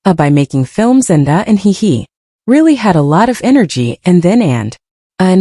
by making films and he really had a lot of energy and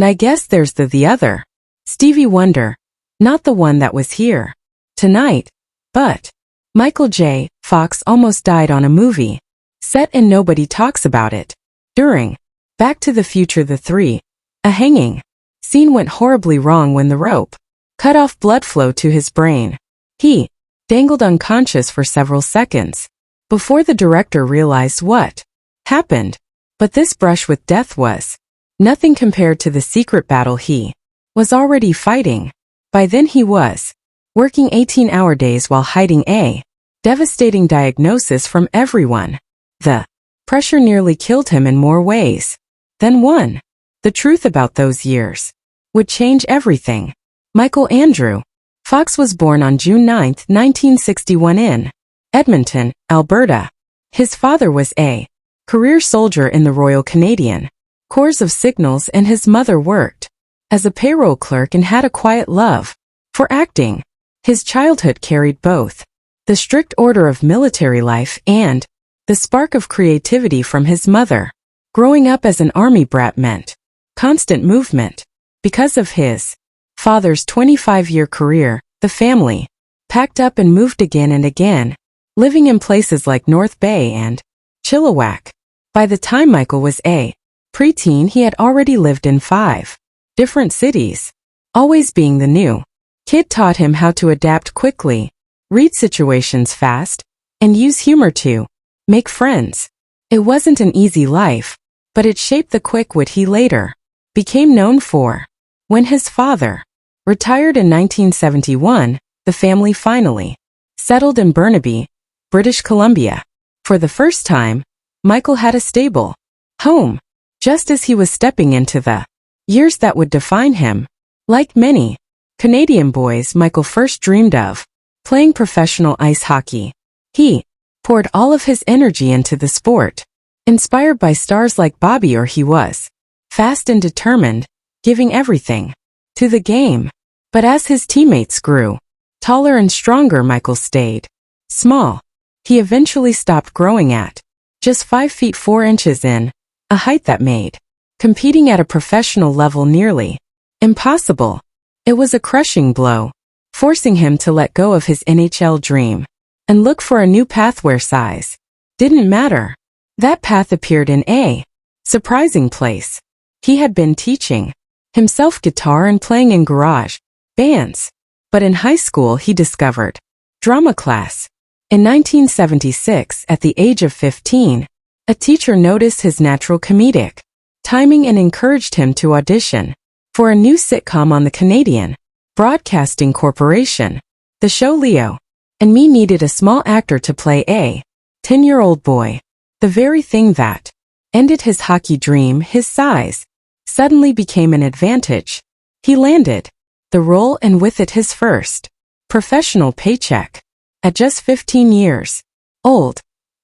I guess there's the other. Stevie Wonder. Not the one that was here tonight, but Michael J. Fox almost died on a movie set and nobody talks about it. During Back to the Future the 3, a hanging scene went horribly wrong when the rope cut off blood flow to his brain. He dangled unconscious for several seconds before the director realized what happened. But this brush with death was nothing compared to the secret battle he was already fighting. By then he was working 18-hour days while hiding a devastating diagnosis from everyone. The pressure nearly killed him in more ways than one. The truth about those years would change everything. Michael Andrew Fox was born on June 9, 1961 in Edmonton, Alberta. His father was a career soldier in the Royal Canadian Corps of Signals and his mother worked as a payroll clerk and had a quiet love for acting. His childhood carried both the strict order of military life and the spark of creativity from his mother. Growing up as an army brat meant constant movement. Because of his father's 25-year career, the family packed up and moved again and again, living in places like North Bay and Chilliwack. By the time Michael was a preteen, he had already lived in 5 different cities. Always being the new kid taught him how to adapt quickly, read situations fast, and use humor to make friends. It wasn't an easy life, but it shaped the quick wit he later became known for. When his father retired in 1971, the family finally settled in Burnaby, British Columbia. For the first time, Michael had a stable home, just as he was stepping into the years that would define him. Like many Canadian boys, Michael first dreamed of playing professional ice hockey. He poured all of his energy into the sport, inspired by stars like Bobby Orr. He was fast and determined, giving everything to the game. But as his teammates grew taller and stronger, Michael stayed small. He eventually stopped growing at just 5 feet 4 inches in, a height that made competing at a professional level nearly impossible. It was a crushing blow, forcing him to let go of his NHL dream and look for a new path where size didn't matter. That path appeared in a surprising place. He had been teaching himself guitar and playing in garage bands, but in high school he discovered drama class. In 1976, at the age of 15, a teacher noticed his natural comedic timing and encouraged him to audition for a new sitcom on the Canadian Broadcasting Corporation. The show Leo and Me needed a small actor to play a 10-year-old boy. The very thing that ended his hockey dream, his size, suddenly became an advantage. He landed the role and with it his first professional paycheck. At just 15 years old,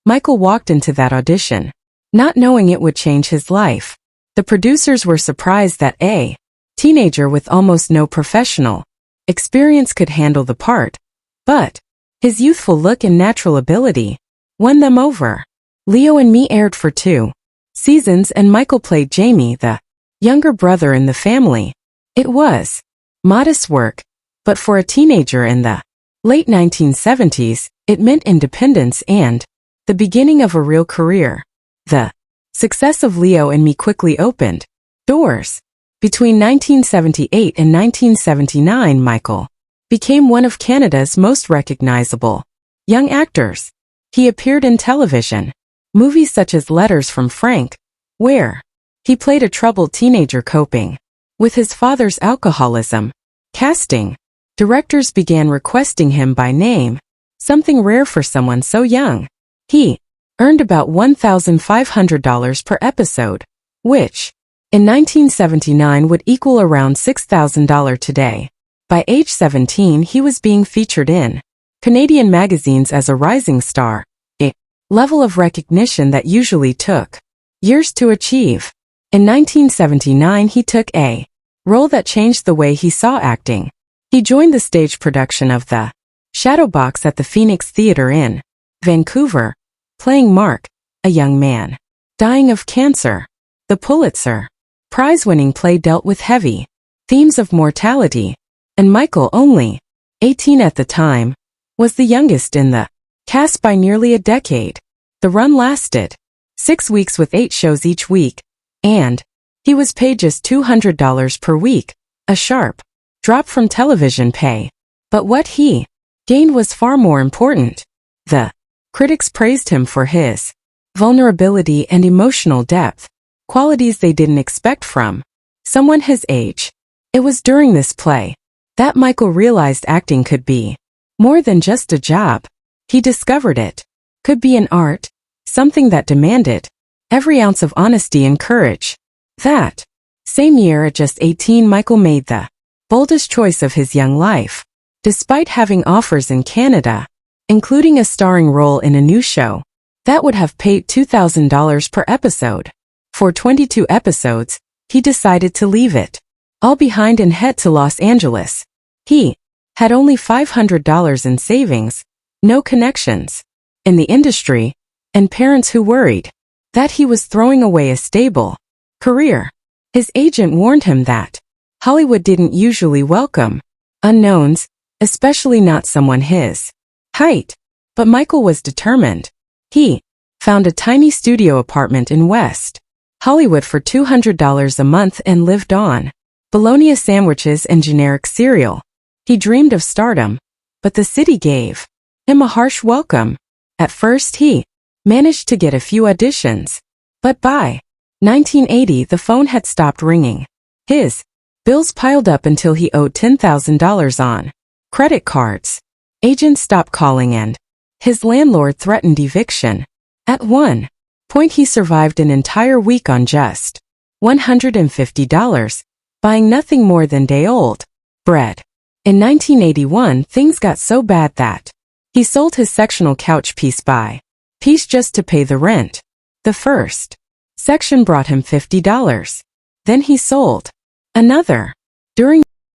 Michael walked into that audition, not knowing it would change his life. The producers were surprised that a teenager with almost no professional experience could handle the part, but his youthful look and natural ability won them over. Leo and Me aired for 2 seasons and Michael played Jamie, the younger brother in the family. It was modest work, but for a teenager in the late 1970s, it meant independence and the beginning of a real career. The success of Leo and Me quickly opened doors. Between 1978 and 1979, Michael became one of Canada's most recognizable young actors. He appeared in television movies such as Letters from Frank, where he played a troubled teenager coping with his father's alcoholism. Casting directors began requesting him by name, something rare for someone so young. He earned about $1,500 per episode, which in 1979 would equal around $6,000 today. By age 17, he was being featured in Canadian magazines as a rising star, a level of recognition that usually took years to achieve. In 1979, he took a role that changed the way he saw acting. He joined the stage production of The Shadowbox at the Phoenix Theatre in Vancouver, playing Mark, a young man, dying of cancer. The Pulitzer Prize-winning play dealt with heavy themes of mortality, and Michael, only 18 at the time, was the youngest in the cast by nearly a decade. The run lasted 6 weeks with 8 shows each week, and he was paid just $200 per week, a sharp drop from television pay. But what he gained was far more important. The critics praised him for his vulnerability and emotional depth, qualities they didn't expect from someone his age. It was during this play that Michael realized acting could be more than just a job. He discovered it could be an art, something that demanded every ounce of honesty and courage. That same year, at just 18, Michael made the boldest choice of his young life. Despite having offers in Canada, including a starring role in a new show that would have paid $2,000 per episode, for 22 episodes, he decided to leave it all behind and head to Los Angeles. He had only $500 in savings, no connections in the industry, and parents who worried that he was throwing away a stable career. His agent warned him that Hollywood didn't usually welcome unknowns, especially not someone his height. But Michael was determined. He found a tiny studio apartment in West Hollywood for $200 a month and lived on bologna sandwiches and generic cereal. He dreamed of stardom, but the city gave him a harsh welcome. At first he managed to get a few auditions, but by 1980 the phone had stopped ringing. His bills piled up until he owed $10,000 on credit cards. Agents stopped calling and his landlord threatened eviction. At one point he survived an entire week on just $150, buying nothing more than day-old bread. In 1981, things got so bad that he sold his sectional couch piece by piece just to pay the rent. The first section brought him $50. Then he sold another. During